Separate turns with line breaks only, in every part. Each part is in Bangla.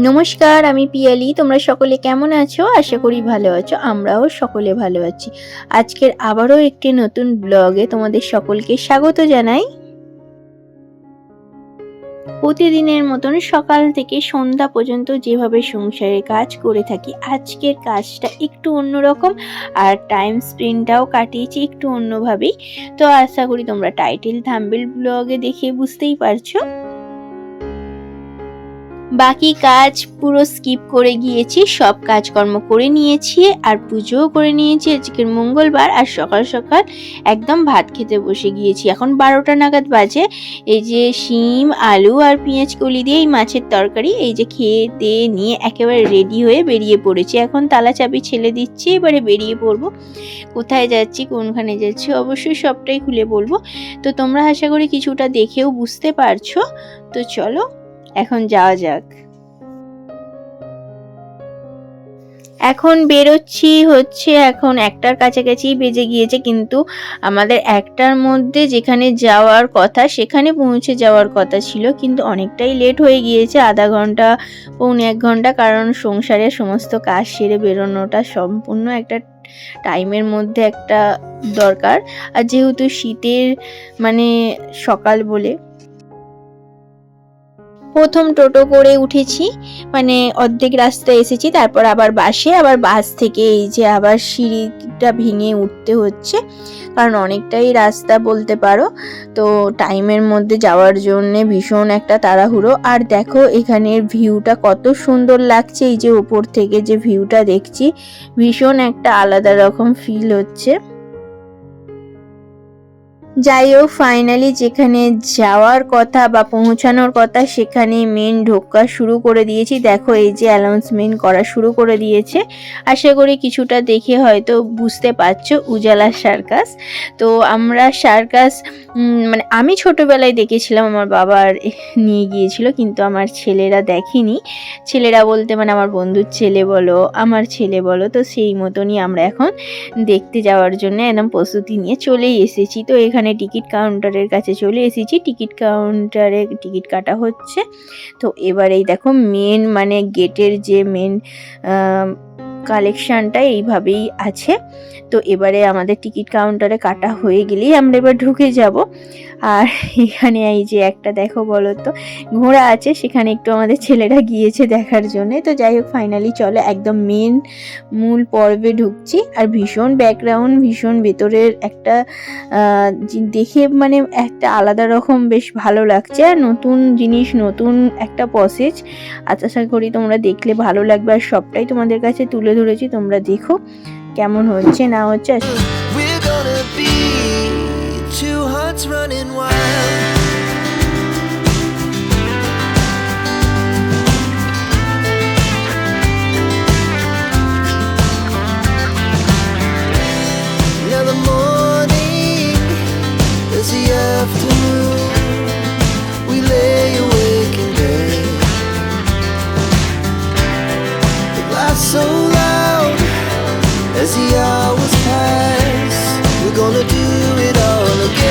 নমস্কার, আমি পিয়ালি। তোমরা সকলে কেমন আছো? আশা করি ভালো আছো। আমরাও সকলে ভালো আছি। আজকের আবারও একটি নতুন ব্লগে তোমাদের সকলকে স্বাগত জানাই। প্রতিদিনের মতন সকাল থেকে সন্ধ্যা পর্যন্ত যেভাবে সংসারের কাজ করে থাকি, আজকের কাজটা একটু অন্যরকম আর টাইম স্পেন্ডটাও কাটিয়েছি একটু অন্যভাবেই। তো আশা করি তোমরা টাইটেল থাম্বনেল ব্লগে দেখে বুঝতেই পারছো। বাকি কাজ পুরো স্কিপ করে গিয়েছি, সব কাজকর্ম করে নিয়েছি আর পুজোও করে নিয়েছি। আজকের মঙ্গলবার আর সকাল সকাল একদম ভাত খেতে বসে গিয়েছি। এখন 12টা নাগাদ বাজে। এই যে শিম আলু আর পেঁয়াজ কলি দিয়ে এই মাছের তরকারি এই যে খেয়ে দিয়ে নিয়ে একেবারে রেডি হয়ে বেরিয়ে পড়েছি। এখন তালা চাবি ছেড়ে দিচ্ছি, এবারে বেরিয়ে পড়বো। কোথায় যাচ্ছি, কোনখানে যাচ্ছি অবশ্যই সবটাই খুলে বলবো। তো তোমরা আশা করি কিছুটা দেখেও বুঝতে পারছো। তো চলো এখন যাওয়া যাক। এখন বেরোচ্ছি হচ্ছে এখন 1টার কাছাকাছি বেজে গিয়েছে, কিন্তু আমাদের 1টার মধ্যে যেখানে যাওয়ার কথা সেখানে পৌঁছে যাওয়ার কথা ছিল, কিন্তু অনেকটাই লেট হয়ে গিয়েছে, আধা ঘন্টা পৌনে 1 ঘন্টা। কারণ সংসারের সমস্ত কাজ সেরে বেরোনোটা সম্পূর্ণ একটা টাইমের মধ্যে একটা দরকার। আর যেহেতু শীতের সকাল বলে প্রথম টোটো করে উঠেছি, অর্ধেক রাস্তা এসেছি, তারপর আবার বাস থেকে এই যে আবার সিঁড়িটা ভেঙে উঠতে হচ্ছে, কারণ অনেকটাই রাস্তা বলতে পারো। তো টাইমের মধ্যে যাওয়ার জন্য ভীষণ একটা তাড়াহুড়ো। আর দেখো এখানের ভিউটা কত সুন্দর লাগছে, এই যে উপর থেকে যে ভিউটা দেখছি ভীষণ একটা আলাদা রকম ফিল হচ্ছে। যাই হোক, ফাইনালি যেখানে যাওয়ার কথা বা পৌঁছানোর কথা সেখানে মেন ঢোকা শুরু করে দিয়েছি। দেখো এই যে অ্যানাউন্সমেন্ট করা শুরু করে দিয়েছে। আশা করি কিছুটা দেখে হয়তো বুঝতে পারছো, উজালা সার্কাস। তো আমরা সার্কাস আমি ছোটবেলায় দেখেছিলাম, আমার বাবার নিয়ে গিয়েছিল, কিন্তু আমার ছেলেরা দেখেনি। ছেলেরা বলতে আমার বন্ধুর ছেলে বলো, আমার ছেলে বলো, তো সেই মতনই আমরা এখন দেখতে যাওয়ার জন্য একদম প্রস্তুতি নিয়ে চলেই এসেছি। তো এখানে টিকিট কাউন্টারের কাছে চলে এসেছি, টিকিট কাউন্টারে টিকিট কাটা হচ্ছে। তো এবারেই দেখো মেন গেটের যে মেন কালেকশনটা এইভাবেই আছে। তো এবারে আমাদের টিকিট কাউন্টারে কাটা হয়ে গেলেই আমরা এবার ঢুকে যাব। আর এখানে এই যে একটা দেখো বলো তো ঘোড়া আছে, সেখানে একটু আমাদের ছেলেরা গিয়েছে দেখার জন্য। তো যাই হোক, ফাইনালি চলো একদম মূল পর্বে ঢুকছি। আর ভীষণ ব্যাকগ্রাউন্ড, ভীষণ ভেতরের একটা দেখে একটা আলাদা রকম বেশ ভালো লাগছে। আর নতুন জিনিস, নতুন একটা প্রসেস। আশা করি তোমরা দেখলে ভালো লাগবে, আর সবটাই তোমাদের কাছে তুলে ধরেছি, তোমরা দেখো কেমন হচ্ছে না হচ্ছে।
Two hearts running wild. Yeah, the morning is the afternoon. We lay awake in bed. The laughs so loud as the hours pass. We're gonna do it all again.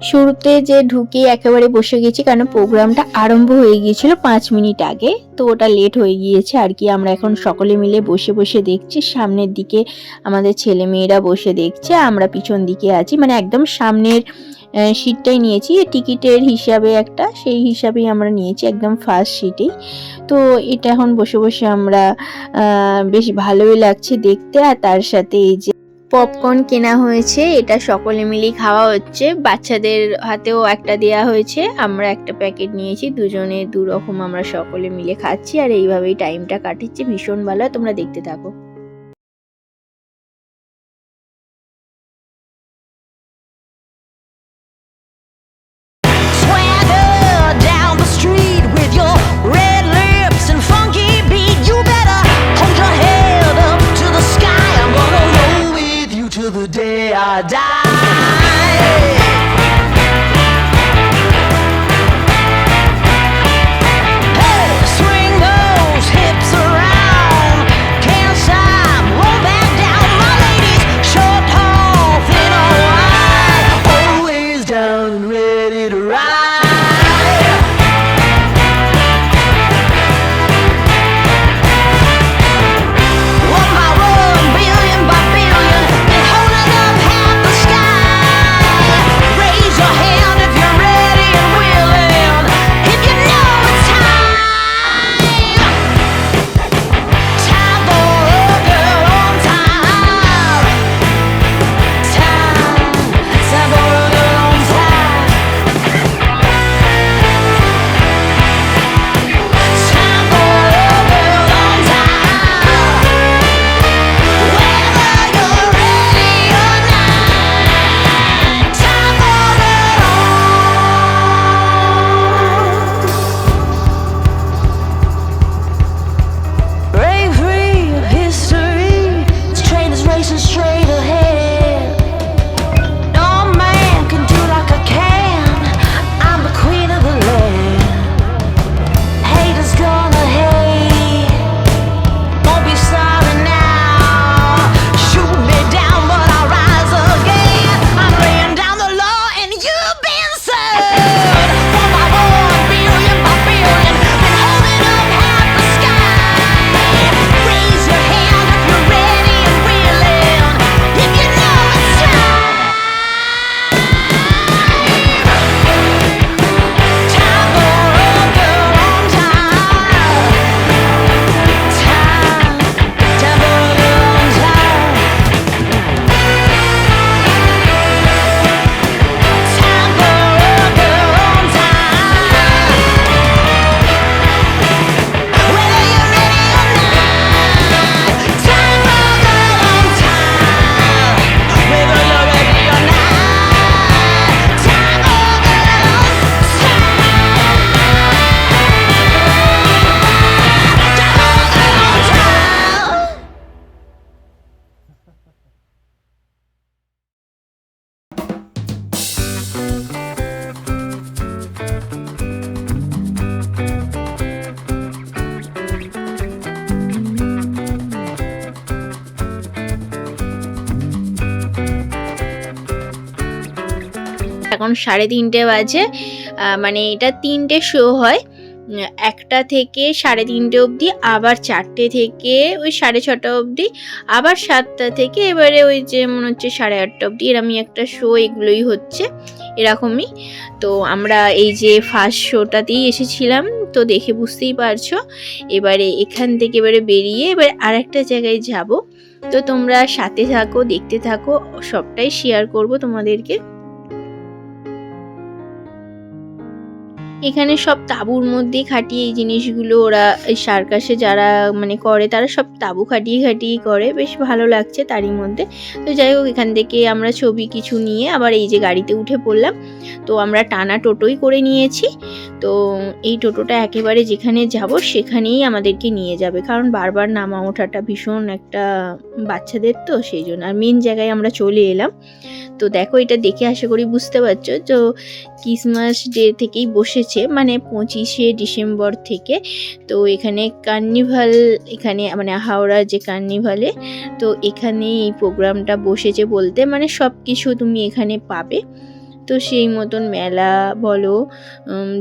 শুরুতে যে ঢুকে একেবারে বসে গেছি, কারণ প্রোগ্রামটা আরম্ভ হয়ে গিয়েছিল 5 মিনিট আগে, তো ওটা লেট হয়ে গিয়েছে আর কি। আমরা এখন সকলে মিলে বসে বসে দেখছি, সামনের দিকে আমাদের ছেলে মেয়েরা বসে দেখছে, আমরা পিছন দিকে আছি, মানে একদম সামনের সিটটাই নিয়েছি টিকিটের হিসাবে একটা, সেই হিসাবেই আমরা নিয়েছি একদম ফার্স্ট সিটেই। তো এটা এখন বসে বসে আমরা বেশ ভালোই লাগছে দেখতে। আর তার সাথে এই যে পপকর্ন কেনা হয়েছে, এটা সকলে মিলেই খাওয়া হচ্ছে, বাচ্চাদের হাতেও একটা দেয়া হয়েছে, আমরা একটা প্যাকেট নিয়েছি, দুজনে 2 রকম আমরা সকলে মিলে খাচ্ছি আর এইভাবেই টাইমটা কাটাচ্ছি। ভীষণ ভালো, তোমরা দেখতে থাকো।
Swagger down the street with your red lips and funky beat. You better hold your head up to the sky. I'm gonna roll with you till the day I die. Hey, swing those hips around. Can't stop, roll back down. My ladies, short, tall, thin or wide, always down and ready to ride. One by one, billion by billion, they're holding up half the sky. Raise your hand if you're ready and willing, if you know it's time. Time for a girl on time. Time for a girl on time. Time for a girl on time. Whether you're ready or not, time for a girl. Break free of history. This train is racing straight ahead. No man can do like I can. I'm the queen of the land. Haters gonna hate. Won't be sorry now. Shoot me down, but I'll rise again. I'm laying down the law and you've been served. One by one, billion by billion, been holding up half the sky. Raise your hand if you're ready and willing, if you know it's time. Time for a girl on time. Time for a girl on time. Time for a girl on time. Whether you're ready or not, time for a girl on time. Whether you're ready or not, time for a girl on time.
এখন 3:30 বাজে, মানে এটা 3টে শো হয়, 1টা থেকে 3:30 অবধি, আবার 4টে থেকে ওই 6:30 অবধি, আবার 7টা থেকে এবারে ওই যে মনে হচ্ছে 8:30 অবধি, এরকমই একটা শো, এগুলোই হচ্ছে এরকমই। তো আমরা এই যে ফার্স্ট শোটাতেই এসেছিলাম, তো দেখে বুঝতেই পারছো। এবারে এখান থেকে এবারে বেরিয়ে এবার আরেকটা জায়গায় যাব, তো তোমরা সাথে থাকো, দেখতে থাকো, সবটাই শেয়ার করব তোমাদেরকে। এখানে সব তাঁবুর মধ্যেই খাটিয়ে এই জিনিসগুলো ওরা, এই সার্কাসে যারা মানে করে তারা সব তাঁবু খাটিয়ে খাটিয়ে করে, বেশ ভালো লাগছে তারই মধ্যে। তো যাই হোক, এখান থেকে আমরা ছবি কিছু নিয়ে আবার এই যে গাড়িতে উঠে পড়লাম। তো আমরা টানা টোটোই করে নিয়েছি, তো এই টোটোটা একেবারে যেখানে যাব সেখানেই আমাদেরকে নিয়ে যাবে, কারণ বারবার নামা ওঠাটা ভীষণ একটা বাচ্চাদের, তো সেই জন্য। আর মেন জায়গায় আমরা চলে এলাম। তো দেখো, এটা দেখে আশা করি বুঝতে পারছো। তো ক্রিসমাস ডে থেকেই বসেছে, মানে 25শে ডিসেম্বর থেকে। তো এখানে কার্নিভাল, এখানে মানে হাওড়ার যে কার্নিভালে, তো এখানে এই প্রোগ্রামটা বসেছে বলতে মানে সব কিছু তুমি এখানে পাবে। তো সেই মতন মেলা বলো,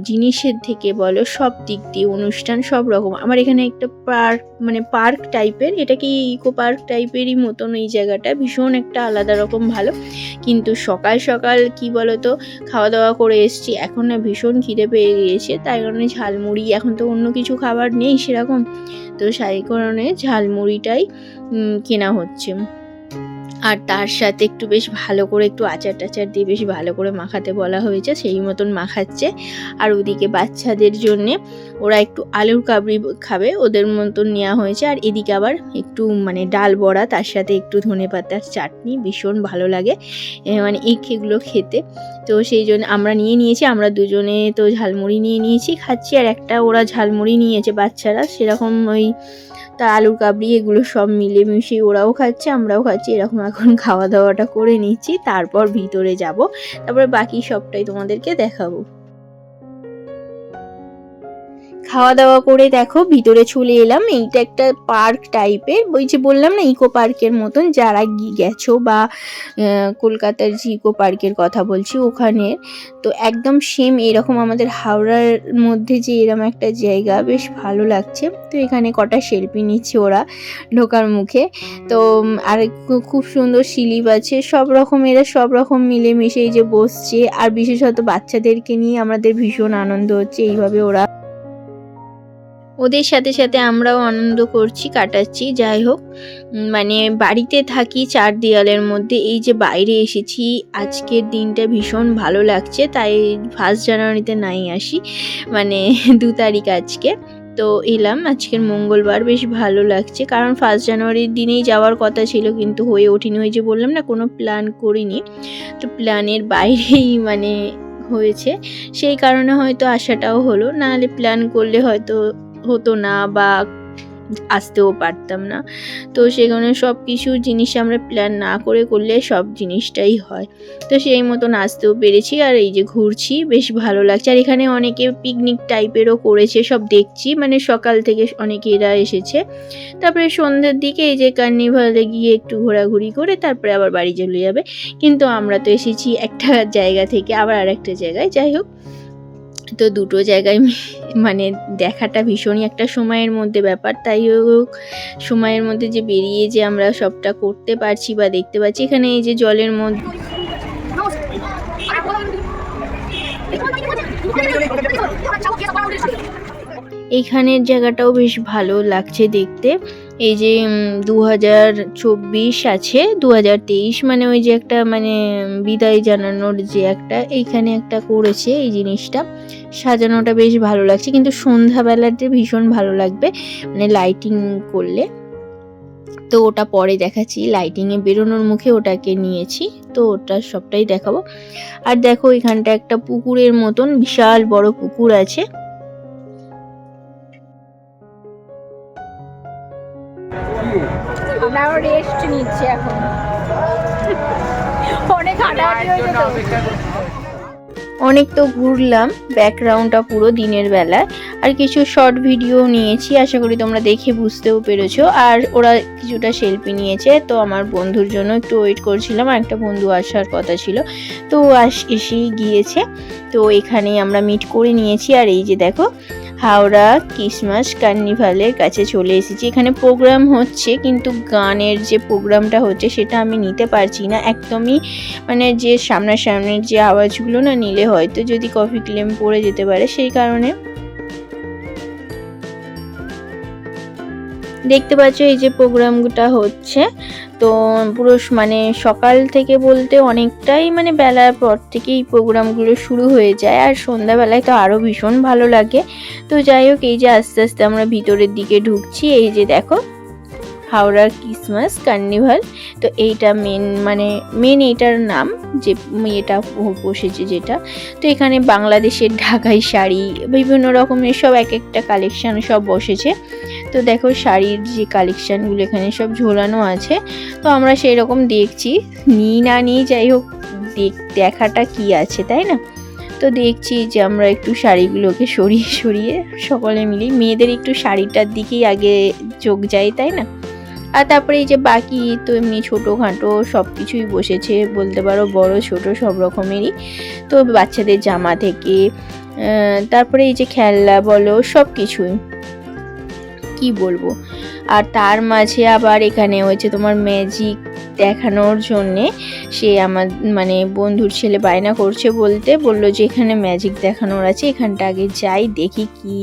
জিনিসের থেকে বলো, সব দিক দিয়ে অনুষ্ঠান সব রকম। আমার এখানে একটা পার্ক, মানে পার্ক টাইপের, এটা কি ইকো পার্ক টাইপেরই মতন এই জায়গাটা, ভীষণ একটা আলাদা রকম ভালো। কিন্তু সকাল সকাল কি বলো তো, খাওয়া দাওয়া করে এসেছি, এখন না ভীষণ খিদে পেয়ে গিয়েছে, তাই কারণে ঝালমুড়ি, এখন তো অন্য কিছু খাবার নেই সেরকম, তো সেই কারণে ঝালমুড়িটাই কেনা হচ্ছে। আর তার সাথে একটু বেশ ভালো করে একটু আচার টাচার দিয়ে বেশ ভালো করে মাখাতে বলা হয়েছে, সেই মতন মাখাচ্ছে। আর ওদিকে বাচ্চাদের জন্যে ওরা একটু আলুর কাবলি খাবে, ওদের মতন নেওয়া হয়েছে। আর এদিকে আবার একটু মানে ডাল বড়া, তার সাথে একটু ধনেপাতার চাটনি, ভীষণ ভালো লাগে মানে এগুলো খেতে। তো সেই জন্য আমরা নিয়ে নিয়েছি, আমরা দুজনে তো ঝালমুড়ি নিয়ে নিয়েছি, খাচ্ছি। আর একটা ওরা ঝালমুড়ি নিয়েছে বাচ্চারা, সেরকম ওই তা আলুর কাবলি এগুলো সব মিলেমিশে ওরাও খাচ্ছে আমরাও খাচ্ছি, এরকম এখন খাওয়া দাওয়াটা করে নিচ্ছি। তারপর ভিতরে যাব, তারপরে বাকি সবটাই তোমাদেরকে দেখাবো। খাওয়া দাওয়া করে দেখো ভিতরে চলে এলাম। এইটা একটা পার্ক টাইপের, ওই যে বললাম না ইকো পার্কের মতন, যারা গেছো বা কলকাতার যে ইকো পার্কের কথা বলছি ওখানে, তো একদম সেম এরকম আমাদের হাওড়ার মধ্যে যে এরকম একটা জায়গা, বেশ ভালো লাগছে। তো এখানে কটা সেলফি নিচ্ছে ওরা ঢোকার মুখে। তো আর খুব সুন্দর স্লিপ আছে, সব রকম এরা সব রকম মিলেমিশে এই যে বসছে। আর বিশেষত বাচ্চাদেরকে নিয়ে আমাদের ভীষণ আনন্দ হচ্ছে, এইভাবে ওরা ওদের সাথে সাথে আমরাও আনন্দ করছি, কাটাচ্ছি। যাই হোক, মানে বাড়িতে থাকি চার দেওয়ালের মধ্যে, এই যে বাইরে এসেছি, আজকের দিনটা ভীষণ ভালো লাগছে। তাই 1 জানুয়ারিতে নাই আসি, মানে 2 তারিখ আজকে, তো এলাম আজকের মঙ্গলবার, বেশ ভালো লাগছে। কারণ 1 জানুয়ারির দিনেই যাওয়ার কথা ছিল, কিন্তু হয়ে ওঠেনি, ওই যে বললাম না কোনো প্ল্যান করিনি, তো প্ল্যানের বাইরেই মানে হয়েছে, সেই কারণে হয়তো আসাটাও হলো, নাহলে প্ল্যান করলে হয়তো হতো না বা আসতেও পারতাম না। তো সেখানে সব কিছু জিনিস আমরা প্ল্যান না করে করলে সব জিনিসটাই হয়, তো সেই মতন আসতেও পেরেছি। আর এই যে ঘুরছি, বেশ ভালো লাগছে। আর এখানে অনেকে পিকনিক টাইপেরও করেছে, সব দেখছি, মানে সকাল থেকে অনেকেরা এসেছে। তারপরে সন্ধ্যের দিকে এই যে কার্নিভালে গিয়ে একটু ঘোরাঘুরি করে তারপরে আবার বাড়ি চলে যাবে। কিন্তু আমরা তো এসেছি একটা জায়গা থেকে আবার আর একটা জায়গায়, যাই হোক, তো দুটো জায়গায় মানে দেখাটা ভীষণই একটা সময়ের মধ্যে ব্যাপার। তাই হোক, সময়ের মধ্যে যে বেরিয়ে যে আমরা সবটা করতে পারছি বা দেখতে পাচ্ছি। এখানে এই যে জলের মধ্যে এইখানের জায়গাটাও বেশ ভালো লাগছে দেখতে। এই যে 2024 আছে, 2023 মানে ওই যে একটা মানে বিদায় জানানোর যে একটা এইখানে একটা করেছে, এই জিনিসটা সাজানোটা বেশ ভালো লাগছে। কিন্তু সন্ধ্যাবেলাতে ভীষণ ভালো লাগবে মানে লাইটিং করলে, তো ওটা পরে দেখাচ্ছি। লাইটিংয়ে বেরোনোর মুখে ওটাকে নিয়েছি, তো ওটা সবটাই দেখাবো। আর দেখো এখানটা একটা পুকুরের মতন বিশাল বড় পুকুর আছে।
আমরাও রেস্ট নিচ্ছি এখন, অনেক হাঁটাহাঁটি হয়েছে তো।
অনেক তো ঘুরলাম, ব্যাকগ্রাউন্ডটা পুরো দিনের বেলায়। আর কিছু শর্ট ভিডিও নিয়েছি, আশা করি তোমরা দেখে বুঝতেও পেরেছো। আর ওরা কিছুটা সেলফি নিয়েছে, তো আমার বন্ধুর জন্য একটু ওয়েট করছিলাম, আর একটা বন্ধু আসার কথা ছিল, তো এসেই গিয়েছে। তো এখানেই আমরা মিট করে নিয়েছি। আর এই যে দেখো হাওড়া ক্রিসমাস কার্নিভালের কাছে চলে এসেছি। এখানে প্রোগ্রাম হচ্ছে, কিন্তু গানের যে প্রোগ্রামটা হচ্ছে সেটা আমি নিতে পারছি না একদমই, মানে যে সামনাসামনির যে আওয়াজগুলো না নিলে হয়তো যদি কপি ক্লেম পড়ে যেতে পারে, সেই কারণে। দেখতে পাচ্ছ এই যে প্রোগ্রামটা হচ্ছে, তো পুরো মানে সকাল থেকে বলতে অনেকটাই মানে বেলার পর থেকেই প্রোগ্রামগুলো শুরু হয়ে যায়, আর সন্ধ্যাবেলায় তো আরও ভীষণ ভালো লাগে। তো যাই হোক, এই যে আস্তে আস্তে আমরা ভিতরের দিকে ঢুকছি। এই যে দেখো হাওড়া ক্রিসমাস কার্নিভাল, তো এইটা মেন এইটার নাম, যে এটা বসেছে যেটা। তো এখানে বাংলাদেশের ঢাকাই শাড়ি, বিভিন্ন রকমের সব এক একটা কালেকশান সব বসেছে। তো দেখো শাড়ির যে কালেকশানগুলো এখানে সব ঝোলানো আছে, তো আমরা সেই রকম দেখছি, নিই না নিই, যাই হোক দেখাটা কি আছে, তাই না? তো দেখছি যে আমরা একটু শাড়িগুলোকে সরিয়ে সরিয়ে সকলে মিলে, মেয়েদের একটু শাড়িটার দিকেই আগে চোখ যায়, তাই না? আর তারপরে এই যে বাকি তো এমনি ছোটোখাটো সব কিছুই বসেছে বলতে পারো, বড় ছোট সব রকমেরই। তো বাচ্চাদের জামা থেকে তারপরে এই যে খেলনা বলো, সব কিছুই, কি বলবো। আর তার মাঝে আবার এখানে হয়েছে তোমার ম্যাজিক দেখানোর জন্যে, সে আমার মানে বন্ধুর ছেলে বায়না করছে, বললো যে এখানে ম্যাজিক দেখানোর আছে, এখানটা আগে যাই দেখি কি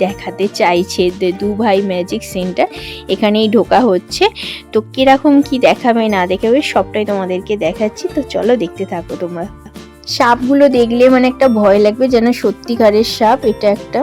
দেখাতে চাইছে। দু ভাই ম্যাজিক সেন্টার, এখানেই ঢোকা হচ্ছে। তো কিরকম কি দেখাবে না দেখাবে সবটাই তোমাদেরকে দেখাচ্ছি, তো চলো দেখতে থাকো তোমরা। সাপগুলো দেখলে মানে একটা ভয় লাগবে, যেন সত্যিকারের সাপ। এটা একটা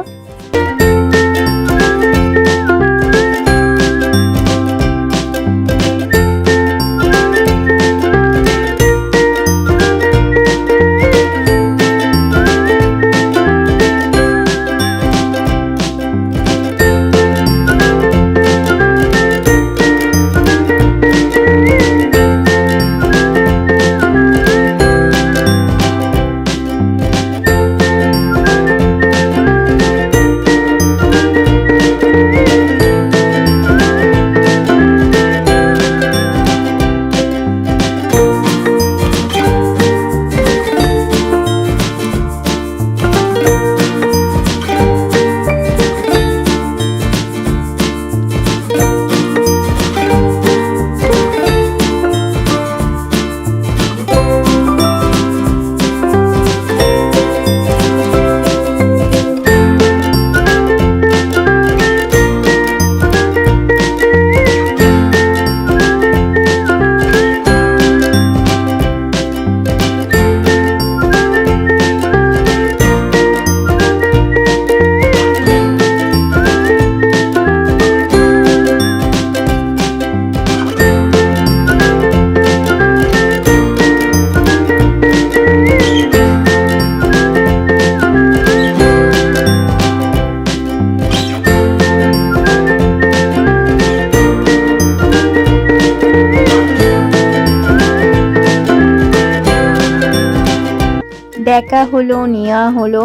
দেখা হলো, নেওয়া হলো,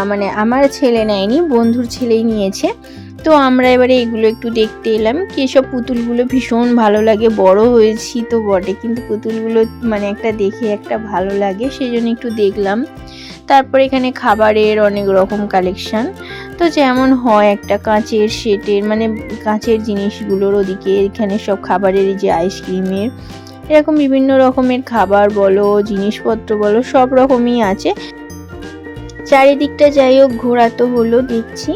মানে আমার ছেলে নেয়নি, বন্ধুর ছেলেই নিয়েছে। তো আমরা এবারে এগুলো একটু দেখতে এলাম। কি সব পুতুলগুলো ভীষণ ভালো লাগে, বড় হয়েছি তো বটে, কিন্তু পুতুলগুলো মানে একটা দেখে একটা ভালো লাগে, সেই জন্য একটু দেখলাম। তারপরে এখানে খাবারের অনেক রকম কালেকশন, তো যেমন হয় একটা কাঁচের সেটের, মানে কাঁচের জিনিসগুলোর ওদিকে এখানে সব খাবারের, যে আইসক্রিমের এরকম বিভিন্ন রকমের খাবার বলো, জিনিসপত্র বলো, সব রকমই আছে। চারিদিকটা যাই হোক ঘোরা তো হলো দেখছি।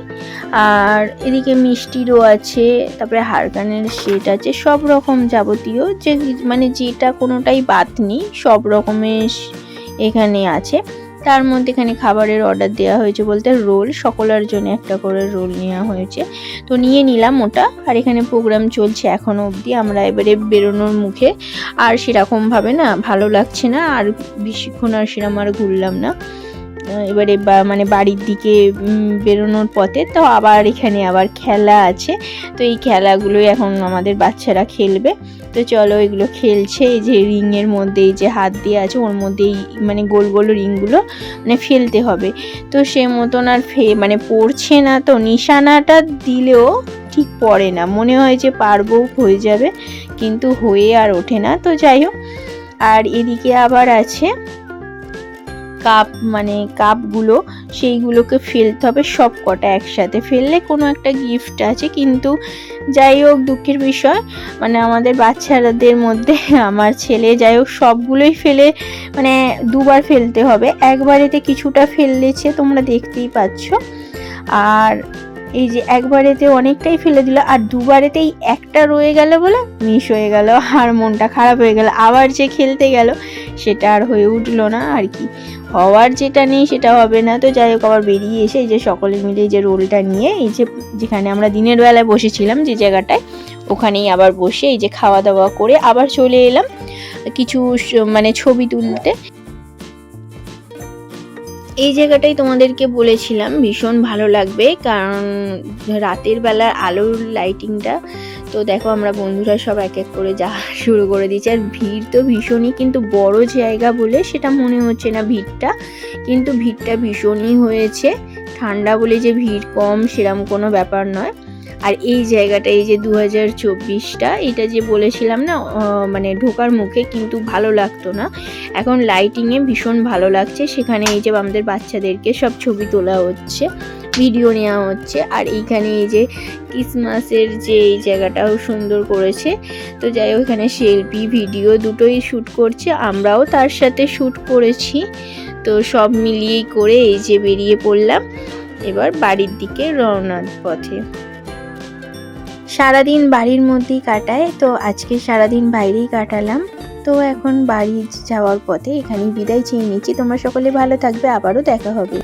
আর এদিকে মিষ্টিরও আছে, তারপরে হারকানের সেট আছে, সব রকম যাবতীয় যে মানে যেটা কোনোটাই বাদ নেই, সব রকমের এখানে আছে। তার মধ্যে এখানে খাবারের অর্ডার দেওয়া হয়েছে বলতে রোল, সকলের জন্য একটা করে রোল নেওয়া হয়েছে, তো নিয়ে নিলাম ওটা। আর এখানে প্রোগ্রাম চলছে এখনো অবধি, আমরা এবারে বেরোনোর মুখে। আর সেরকমভাবে না ভালো লাগছে না, আর বেশিক্ষণ আর সেরকম আর ঘুরলাম না। এবারে মানে বাড়ির দিকে বেরোনোর পথে তো আবার এখানে আবার খেলা আছে, তো এই খেলাগুলোই এখন আমাদের বাচ্চারা খেলবে। তো চলো এগুলো খেলছে, এই যে রিংয়ের মধ্যে এই যে হাত দিয়ে আছে, ওর মধ্যেই মানে গোল গোল রিংগুলো মানে ফেলতে হবে। তো সে মতন আর মানে পড়ছে না, তো নিশানাটা দিলেও ঠিক পড়ে না, মনে হয় যে পারবো, হয়ে যাবে, কিন্তু হয়ে আর ওঠে না। তো যাই হোক, আর এদিকে আবার আছে কাপ, মানে কাপগুলো সেইগুলোকে ফেলতে হবে সব কটা একসাথে, ফেললে কোনো একটা গিফট আছে। কিন্তু যাই হোক দুঃখের বিষয়, মানে আমাদের বাচ্চাদের মধ্যে আমার ছেলে যাই হোক সবগুলোই ফেলে, মানে দুবার ফেলতে হবে, একবারেতে কিছুটা ফেললেছে তোমরা দেখতেই পাচ্ছ। আর এই যে একবারেতে অনেকটাই ফেলে দিল, আর দুবারেতেই একটা রয়ে গেল বলে মিস হয়ে গেল, আর মনটা খারাপ হয়ে গেল। আবার যে খেলতে গেল সেটা আর হয়ে উঠলো না, আর কি হওয়ার যেটা নেই সেটা হবে না। তো যাই হোক আবার বেরিয়ে এসে এই যে সকলে মিলে এই যে রোলটা নিয়ে, এই যে যেখানে আমরা দিনের বেলায় বসেছিলাম যে জায়গাটায়, ওখানেই আবার বসে এই যে খাওয়া দাওয়া করে আবার চলে এলাম কিছু মানে ছবি তুলতে। এই জায়গাটাই তোমাদেরকে বলেছিলাম ভীষণ ভালো লাগবে, কারণ রাতের বেলার আলোর লাইটিংটা তো দেখো আমরা বন্ধুরা সব এক এক করে যাওয়া শুরু করে দিয়েছি। আর ভিড় তো ভীষণই, কিন্তু বড় জায়গা বলে সেটা মনে হচ্ছে না ভিড়টা, কিন্তু ভিড়টা ভীষণই হয়েছে। ঠান্ডা বলে যে ভিড় কম সেরকম কোনো ব্যাপার নয়। আর এই জায়গাটা, এই যে 2024টা, এটা যে বলেছিলাম না মানে ঢোকার মুখে কিন্তু ভালো লাগতো না, এখন লাইটিংয়ে ভীষণ ভালো লাগছে। সেখানে এই যে আমাদের বাচ্চাদেরকে সব ছবি তোলা হচ্ছে, ভিডিও নেওয়া হচ্ছে। আর এইখানে এই যে ক্রিসমাসের যে এই জায়গাটাও সুন্দর করেছে। তো যাই হোক, এখানে সেলফি ভিডিও দুটোই শ্যুট করছে, আমরাও তার সাথে শ্যুট করেছি। তো সব মিলিয়েই করে এই যে বেরিয়ে পড়লাম এবার বাড়ির দিকে রওনার পথে। সারাদিন বাড়ির মধ্যেই কাটায়, তো আজকে সারাদিন বাইরেই কাটালাম। তো এখন বাড়ি যাওয়ার পথে এখানে বিদায় চেয়ে নিচ্ছি। তোমরা সকলে ভালো থাকবে, আবারও দেখা হবে।